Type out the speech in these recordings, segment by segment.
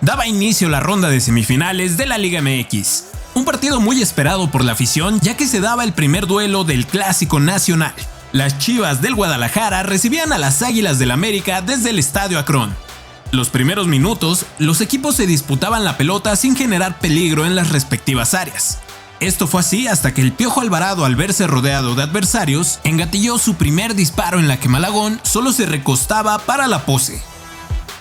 daba inicio la ronda de semifinales de la Liga MX. Un partido muy esperado por la afición, ya que se daba el primer duelo del Clásico Nacional. Las Chivas del Guadalajara recibían a las Águilas del América desde el Estadio Akron. Los primeros minutos, los equipos se disputaban la pelota sin generar peligro en las respectivas áreas. Esto fue así hasta que el Piojo Alvarado, al verse rodeado de adversarios, engatilló su primer disparo en la que Malagón solo se recostaba para la pose.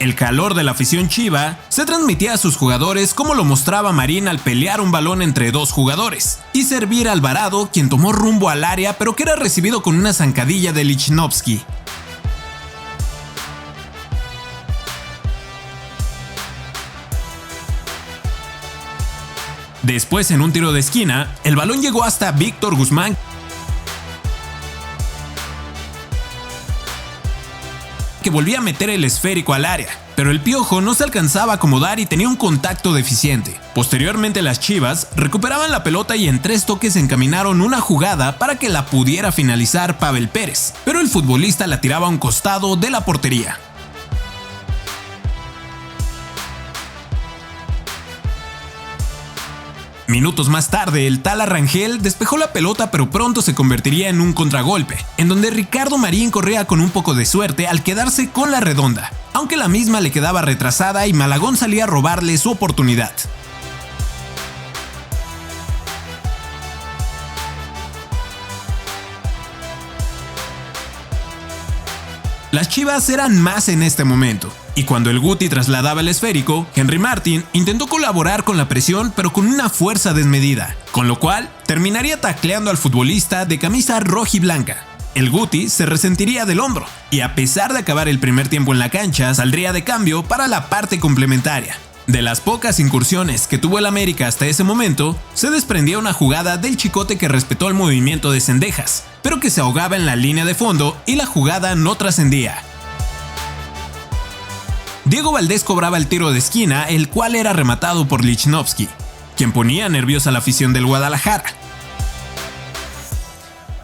El calor de la afición chiva se transmitía a sus jugadores, como lo mostraba Marín al pelear un balón entre dos jugadores y servir a Alvarado, quien tomó rumbo al área pero que era recibido con una zancadilla de Lichnowsky. Después, en un tiro de esquina, el balón llegó hasta Víctor Guzmán, que volvía a meter el esférico al área, pero el Piojo no se alcanzaba a acomodar y tenía un contacto deficiente. Posteriormente, las Chivas recuperaban la pelota y en 3 toques encaminaron una jugada para que la pudiera finalizar Pavel Pérez, pero el futbolista la tiraba a un costado de la portería. Minutos más tarde, el Tala Rangel despejó la pelota, pero pronto se convertiría en un contragolpe, en donde Ricardo Marín corría con un poco de suerte al quedarse con la redonda, aunque la misma le quedaba retrasada y Malagón salía a robarle su oportunidad. Las Chivas eran más en este momento, y cuando el Guti trasladaba el esférico, Henry Martin intentó colaborar con la presión pero con una fuerza desmedida, con lo cual terminaría tacleando al futbolista de camisa rojiblanca. El Guti se resentiría del hombro, y a pesar de acabar el primer tiempo en la cancha, saldría de cambio para la parte complementaria. De las pocas incursiones que tuvo el América hasta ese momento, se desprendía una jugada del Chicote que respetó el movimiento de Cendejas, pero que se ahogaba en la línea de fondo y la jugada no trascendía. Diego Valdés cobraba el tiro de esquina, el cual era rematado por Lichnowsky, quien ponía nerviosa a la afición del Guadalajara.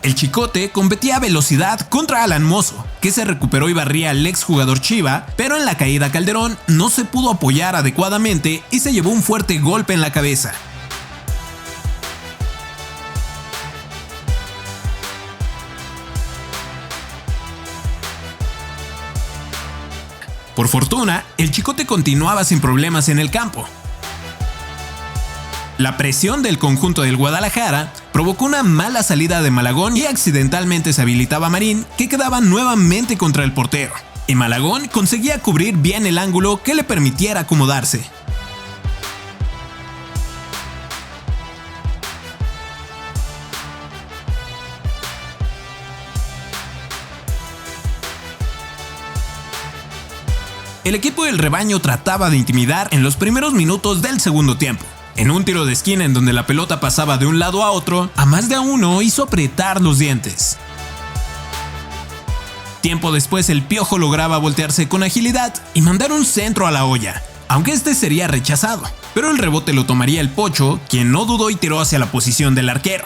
El Chicote competía a velocidad contra Alan Mozo, que se recuperó y barría al exjugador Chiva, pero en la caída Calderón no se pudo apoyar adecuadamente y se llevó un fuerte golpe en la cabeza. Por fortuna, el Chicote continuaba sin problemas en el campo. La presión del conjunto del Guadalajara provocó una mala salida de Malagón y accidentalmente se habilitaba Marín, que quedaba nuevamente contra el portero, y Malagón conseguía cubrir bien el ángulo que le permitiera acomodarse. El equipo del rebaño trataba de intimidar en los primeros minutos del segundo tiempo. En un tiro de esquina en donde la pelota pasaba de un lado a otro, a más de uno hizo apretar los dientes. Tiempo después, el Piojo lograba voltearse con agilidad y mandar un centro a la olla, aunque este sería rechazado, pero el rebote lo tomaría el Pocho, quien no dudó y tiró hacia la posición del arquero.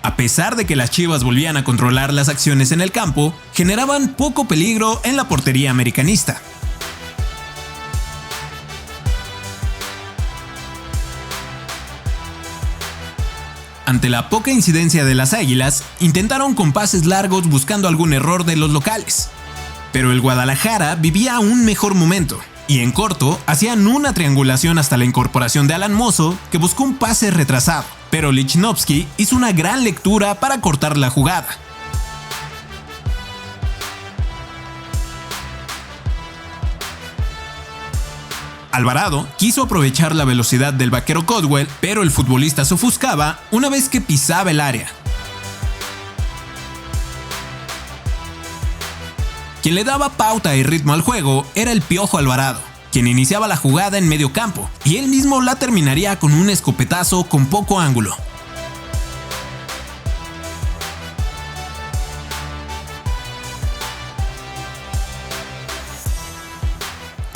A pesar de que las Chivas volvían a controlar las acciones en el campo, generaban poco peligro en la portería americanista. Ante la poca incidencia de las Águilas, intentaron con pases largos buscando algún error de los locales. Pero el Guadalajara vivía un mejor momento, y en corto hacían una triangulación hasta la incorporación de Alan Mozo, que buscó un pase retrasado, pero Lichnowsky hizo una gran lectura para cortar la jugada. Alvarado quiso aprovechar la velocidad del vaquero Codwell, pero el futbolista se ofuscaba una vez que pisaba el área. Quien le daba pauta y ritmo al juego era el Piojo Alvarado, quien iniciaba la jugada en medio campo, y él mismo la terminaría con un escopetazo con poco ángulo.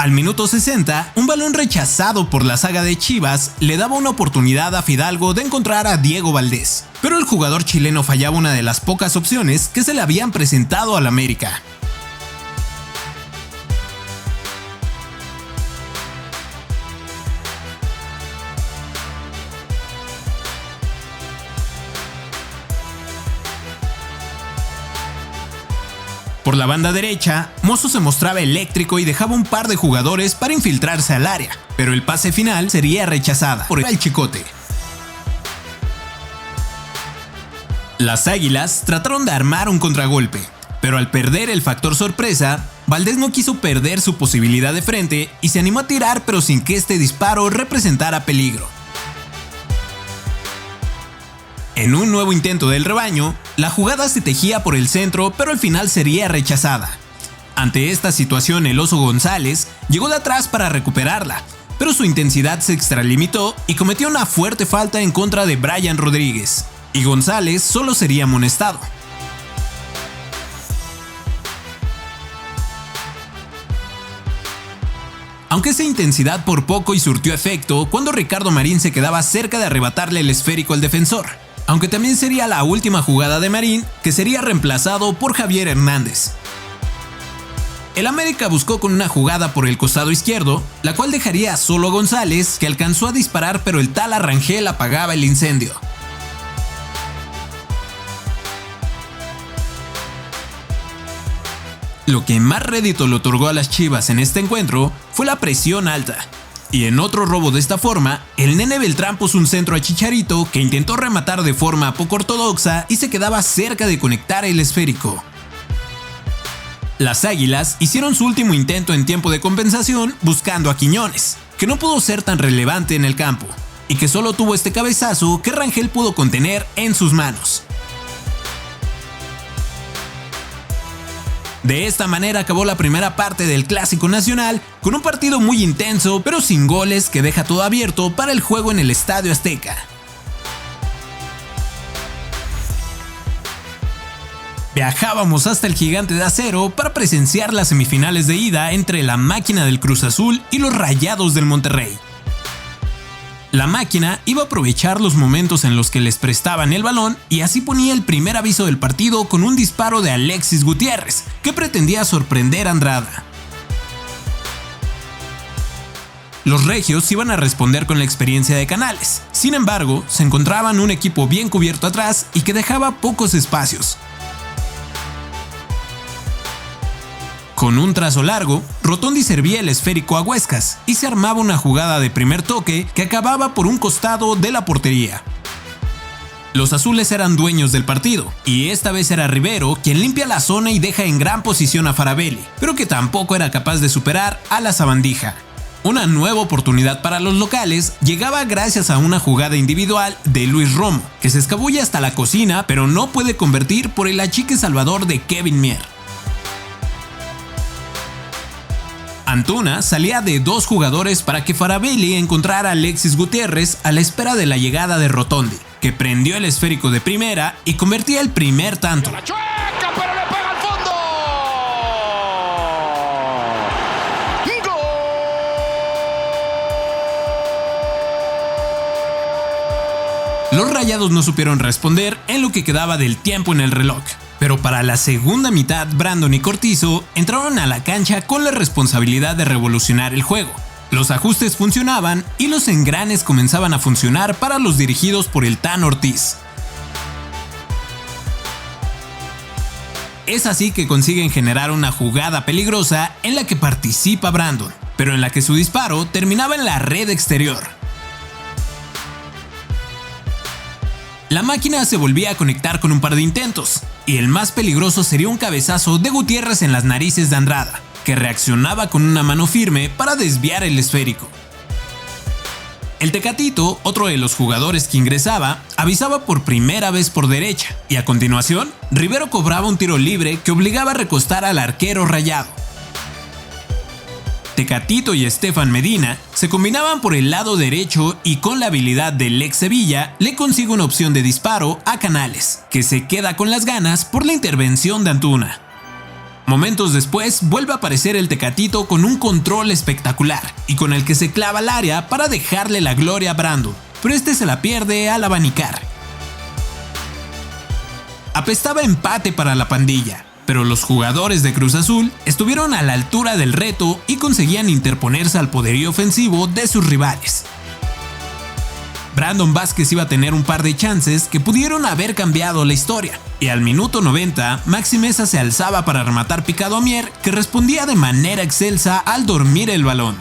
Al minuto 60, un balón rechazado por la saga de Chivas le daba una oportunidad a Fidalgo de encontrar a Diego Valdés, pero el jugador chileno fallaba una de las pocas opciones que se le habían presentado al América. Por la banda derecha, Mozo se mostraba eléctrico y dejaba un par de jugadores para infiltrarse al área, pero el pase final sería rechazada por el Chicote. Las Águilas trataron de armar un contragolpe, pero al perder el factor sorpresa, Valdés no quiso perder su posibilidad de frente y se animó a tirar, pero sin que este disparo representara peligro. En un nuevo intento del rebaño, la jugada se tejía por el centro, pero al final sería rechazada. Ante esta situación, el Oso González llegó de atrás para recuperarla, pero su intensidad se extralimitó y cometió una fuerte falta en contra de Brian Rodríguez, y González solo sería amonestado. Aunque esa intensidad por poco y surtió efecto cuando Ricardo Marín se quedaba cerca de arrebatarle el esférico al defensor, aunque también sería la última jugada de Marín, que sería reemplazado por Javier Hernández. El América buscó con una jugada por el costado izquierdo, la cual dejaría solo a González, que alcanzó a disparar, pero el tal Arrangel apagaba el incendio. Lo que más rédito le otorgó a las Chivas en este encuentro fue la presión alta. Y en otro robo de esta forma, el Nene Beltrán puso un centro a Chicharito que intentó rematar de forma poco ortodoxa y se quedaba cerca de conectar el esférico. Las Águilas hicieron su último intento en tiempo de compensación buscando a Quiñones, que no pudo ser tan relevante en el campo, y que solo tuvo este cabezazo que Rangel pudo contener en sus manos. De esta manera acabó la primera parte del Clásico Nacional con un partido muy intenso pero sin goles que deja todo abierto para el juego en el Estadio Azteca. Viajábamos hasta el Gigante de Acero para presenciar las semifinales de ida entre la Máquina del Cruz Azul y los Rayados del Monterrey. La Máquina iba a aprovechar los momentos en los que les prestaban el balón y así ponía el primer aviso del partido con un disparo de Alexis Gutiérrez, que pretendía sorprender a Andrada. Los regios iban a responder con la experiencia de Canales, sin embargo, se encontraban un equipo bien cubierto atrás y que dejaba pocos espacios. Con un trazo largo, Rotondi servía el esférico a Huescas y se armaba una jugada de primer toque que acababa por un costado de la portería. Los azules eran dueños del partido, y esta vez era Rivero quien limpia la zona y deja en gran posición a Faravelli, pero que tampoco era capaz de superar a la sabandija. Una nueva oportunidad para los locales llegaba gracias a una jugada individual de Luis Romo, que se escabulle hasta la cocina pero no puede convertir por el achique salvador de Kevin Mier. Antuna salía de dos jugadores para que Faravelli encontrara a Alexis Gutiérrez a la espera de la llegada de Rotondi, que prendió el esférico de primera y convertía el primer tanto. La chueca, pero le pega al fondo. ¡Gol! Los Rayados no supieron responder en lo que quedaba del tiempo en el reloj. Pero para la segunda mitad, Brandon y Cortizo entraron a la cancha con la responsabilidad de revolucionar el juego. Los ajustes funcionaban y los engranes comenzaban a funcionar para los dirigidos por el Tan Ortiz. Es así que consiguen generar una jugada peligrosa en la que participa Brandon, pero en la que su disparo terminaba en la red exterior. La Máquina se volvía a conectar con un par de intentos, y el más peligroso sería un cabezazo de Gutiérrez en las narices de Andrada, que reaccionaba con una mano firme para desviar el esférico. El Tecatito, otro de los jugadores que ingresaba, avisaba por primera vez por derecha, y a continuación, Rivero cobraba un tiro libre que obligaba a recostar al arquero rayado. Tecatito y Estefan Medina se combinaban por el lado derecho y con la habilidad del ex Sevilla le consigue una opción de disparo a Canales, que se queda con las ganas por la intervención de Antuna. Momentos después vuelve a aparecer el Tecatito con un control espectacular y con el que se clava al área para dejarle la gloria a Brandon, pero este se la pierde al abanicar. Apestaba empate para la pandilla, pero los jugadores de Cruz Azul estuvieron a la altura del reto y conseguían interponerse al poderío ofensivo de sus rivales. Brandon Vázquez iba a tener un par de chances que pudieron haber cambiado la historia, y al minuto 90, Maxi Meza se alzaba para rematar picado a Mier, que respondía de manera excelsa al dormir el balón.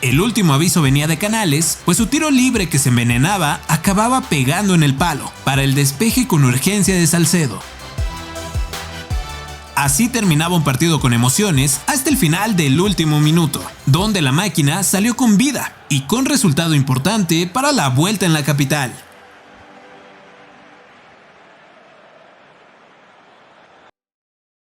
El último aviso venía de Canales, pues su tiro libre que se envenenaba acababa pegando en el palo, para el despeje con urgencia de Salcedo. Así terminaba un partido con emociones hasta el final del último minuto, donde la máquina salió con vida y con resultado importante para la vuelta en la capital.